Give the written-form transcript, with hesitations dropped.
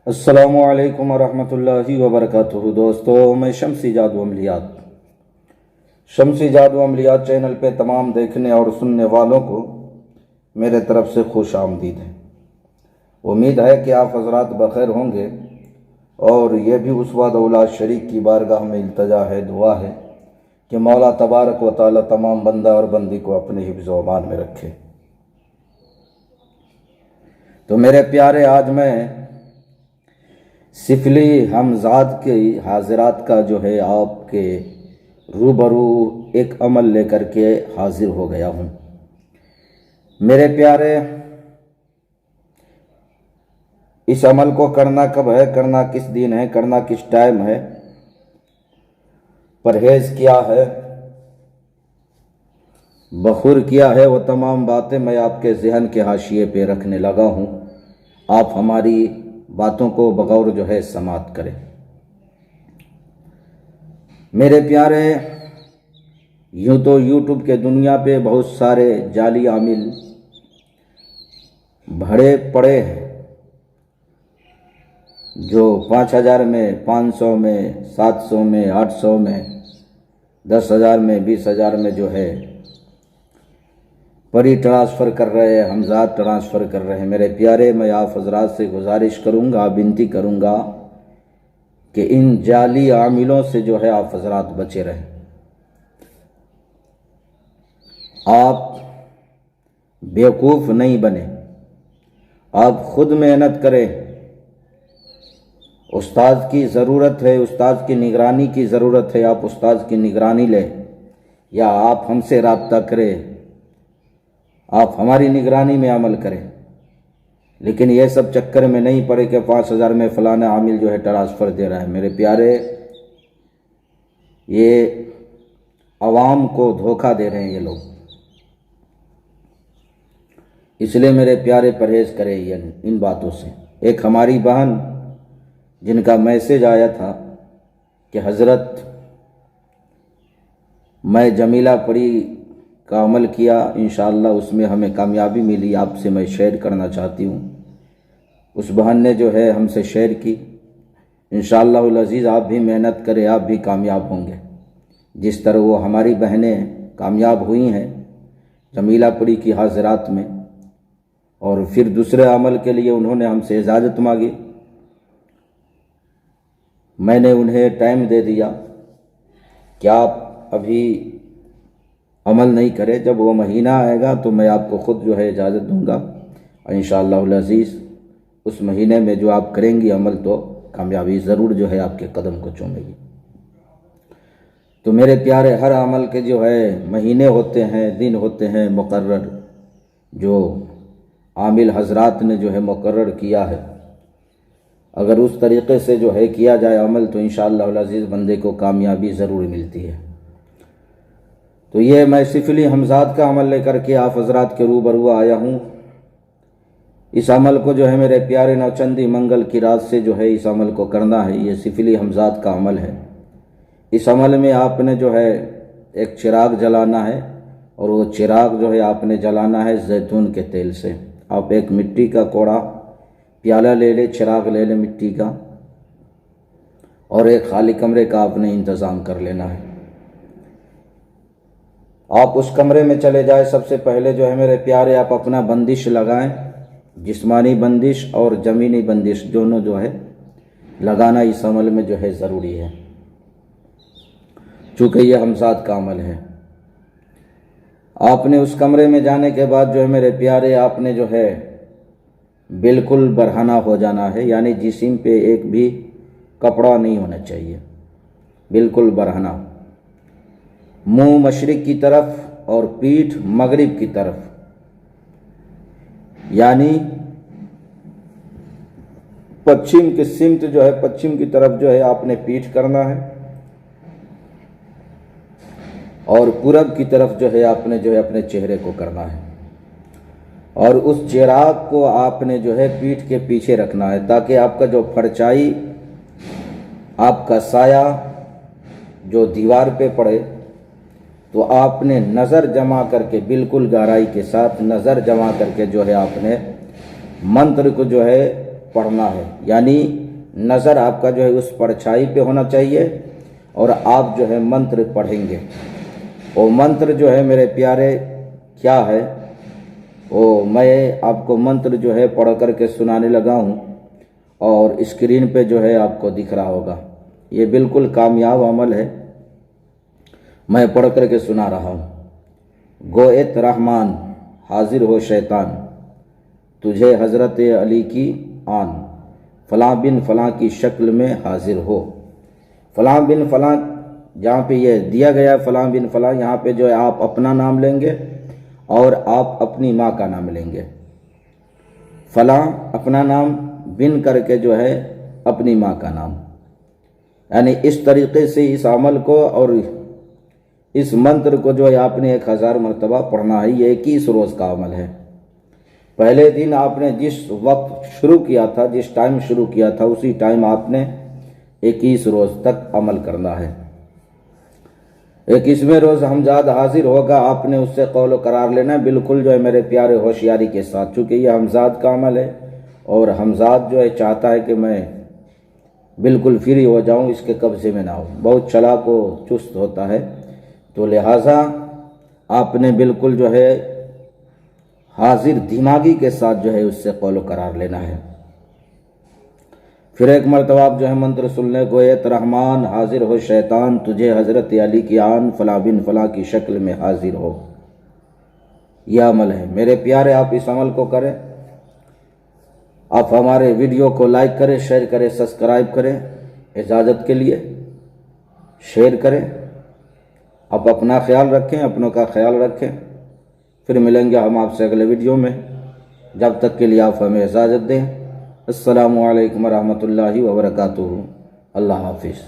अस्सलामुअलैकुम वरहमतुल्लाहि वबरकातुहू। दोस्तों, मैं शम्सी जादू अमलियात चैनल पे तमाम देखने और सुनने वालों को मेरे तरफ से खुश आमदीद है। उम्मीद है कि आप हजरात बखैर होंगे और ये भी उस वाद शरीक की बारगाह में इल्तजा है, दुआ है कि मौला तबारक व तआला तमाम बंदा और बंदी को अपने हिफ्ज़ व अमान में रखे। तो मेरे प्यारे, आज मैं सिफली हमजाद के हाजिरात का जो है आपके रूबरू एक अमल लेकर के हाजिर हो गया हूँ। मेरे प्यारे, इस अमल को करना कब है, करना किस दिन है, करना किस टाइम है, परहेज क्या है, बखुर क्या है, वो तमाम बातें मैं आपके जहन के हाशिए पे रखने लगा हूँ। आप हमारी बातों को बगौर जो है समात करें। मेरे प्यारे, यूँ तो यूट्यूब के दुनिया पे बहुत सारे जाली आमिल भरे पड़े हैं जो 5,000 में, 500 में, 700 में, 800 में, 10,000 में, 20,000 में जो है परी ट्रांसफ़र कर रहे हैं, हमजाद ट्रांसफ़र कर रहे हैं। मेरे प्यारे, मैं आप हजरात से गुजारिश करूँगा, विनती करूँगा कि इन जाली आमिलों से जो है आप हजरात बचे रहें। आप बेवकूफ़ नहीं बने, आप खुद मेहनत करें। उस्ताद की ज़रूरत है, उस्ताद की निगरानी की ज़रूरत है। आप उस्ताद की निगरानी लें या आप हमसे रब्ता करें, आप हमारी निगरानी में अमल करें। लेकिन यह सब चक्कर में नहीं पड़े कि 5,000 में फ़लाना आमिल जो है ट्रांसफ़र दे रहा है। मेरे प्यारे, ये अवाम को धोखा दे रहे हैं ये लोग। इसलिए मेरे प्यारे, परहेज़ करें इन बातों से। एक हमारी बहन जिनका मैसेज आया था कि हज़रत, मैं जमीला परी का अमल किया, इंशाअल्लाह उसमें हमें कामयाबी मिली, आपसे मैं शेयर करना चाहती हूँ। उस बहन ने जो है हमसे शेयर की। इंशाअल्लाहुल अज़ीज़ आप भी मेहनत करें, आप भी कामयाब होंगे। जिस तरह वो हमारी बहनें कामयाब हुई हैं जमीलापुरी की हाज़िरात में, और फिर दूसरे अमल के लिए उन्होंने हमसे इजाज़त मांगी। मैंने उन्हें टाइम दे दिया कि आप अभी अमल नहीं करें, जब वो महीना आएगा तो मैं आपको ख़ुद जो है इजाज़त दूंगा। इंशाअल्लाहुल अज़ीज़ उस महीने में जो आप करेंगी अमल, तो कामयाबी ज़रूर जो है आपके कदम को चूमेगी। तो मेरे प्यारे, हर अमल के जो है महीने होते हैं, दिन होते हैं मुकर्रर, जो आमिल हजरात ने जो है मुकर्रर किया है। अगर उस तरीक़े से जो है किया जाए अमल, तो इंशाअल्लाहुल अज़ीज़ बंदे को कामयाबी ज़रूर मिलती है। तो ये मैं सिफली हमजाद का अमल लेकर के आप हजरात के रूबरू आया हूँ। इस अमल को जो है मेरे प्यारे, नौचंदी मंगल की रात से जो है इस अमल को करना है। ये सिफली हमजाद का अमल है। इस अमल में आपने जो है एक चिराग जलाना है, और वो चिराग जो है आपने जलाना है जैतून के तेल से। आप एक मिट्टी का कोड़ा प्याला ले ले, चिराग ले ले मिट्टी का, और एक खाली कमरे का आपने इंतज़ाम कर लेना है। आप उस कमरे में चले जाए। सबसे पहले जो है मेरे प्यारे, आप अपना बंदिश लगाएं। जिस्मानी बंदिश और ज़मीनी बंदिश दोनों जो है लगाना इस अमल में जो है ज़रूरी है, चूँकि यह हमजाद का अमल है। आपने उस कमरे में जाने के बाद जो है मेरे प्यारे, आपने जो है बिल्कुल बरहना हो जाना है, यानी जिस्म पे एक भी कपड़ा नहीं होना चाहिए, बिल्कुल बरहना। मुंह मशरिक़ की तरफ और पीठ मगरिब की तरफ, यानी पश्चिम की सिमत जो है, पश्चिम की तरफ जो है आपने पीठ करना है, और पूरब की तरफ जो है आपने जो है अपने चेहरे को करना है। और उस चिराग को आपने जो है पीठ के पीछे रखना है, ताकि आपका जो परछाई, आपका साया जो दीवार पे पड़े, तो आपने नज़र जमा करके, बिल्कुल गहराई के साथ नज़र जमा करके जो है आपने मंत्र को जो है पढ़ना है, यानी नज़र आपका जो है उस परछाई पे होना चाहिए और आप जो है मंत्र पढ़ेंगे। वो मंत्र जो है मेरे प्यारे क्या है, वो मैं आपको मंत्र जो है पढ़ कर के सुनाने लगा हूँ और स्क्रीन पे जो है आपको दिख रहा होगा। ये बिल्कुल कामयाब अमल है, मैं पढ़ कर के सुना रहा हूँ। गोएत रहमान हाजिर हो शैतान, तुझे हज़रत अली की आन, फ़लाँ बिन फ़लाँ की शक्ल में हाजिर हो। फ़लाँ बिन फ़लाँ जहाँ पे ये दिया गया है फ़लाँ बिन फ़लाँ, यहाँ पे जो है आप अपना नाम लेंगे और आप अपनी माँ का नाम लेंगे। फ़लाँ अपना नाम, बिन करके जो है अपनी माँ का नाम, यानी इस तरीक़े से इस अमल को और इस मंत्र को जो है आपने 1000 मरतबा पढ़ना है। ये 21 रोज़ का अमल है। पहले दिन आपने जिस वक्त शुरू किया था, जिस टाइम शुरू किया था, उसी टाइम आपने 21 रोज़ तक अमल करना है। 21वें रोज़ हमजाद हाजिर होगा, आपने उससे कौल करार लेना है, बिल्कुल जो है मेरे प्यारे होशियारी के साथ, चूँकि ये हमजाद का अमल है और हमजाद जो है चाहता है कि मैं बिल्कुल फ्री हो जाऊं, इसके कब्ज़े में ना हो, बहुत चालाक व चुस्त होता है, तो लिहाजा आपने बिल्कुल जो है हाजिर दिमागी के साथ जो है उससे कौल करार लेना है। फिर एक मरतबा आप जो है मंत्र सुन लें, गोयत रहमान हाजिर हो शैतान, तुझे हज़रत अली की आन, फ़लाँ बिन फ़लाँ की शक्ल में हाजिर हो। यह अमल है मेरे प्यारे, आप इस अमल को करें। आप हमारे वीडियो को लाइक करें, शेयर करें, सब्सक्राइब करें। इजाज़त के लिए शेयर करें। आप अपना ख्याल रखें, अपनों का ख्याल रखें। फिर मिलेंगे हम आपसे अगले वीडियो में। जब तक के लिए आप हमें इजाज़त दें। अस्सलामु अलैकुम रहमतुल्लाहि व बरकातुहू। अल्लाह हाफिज़।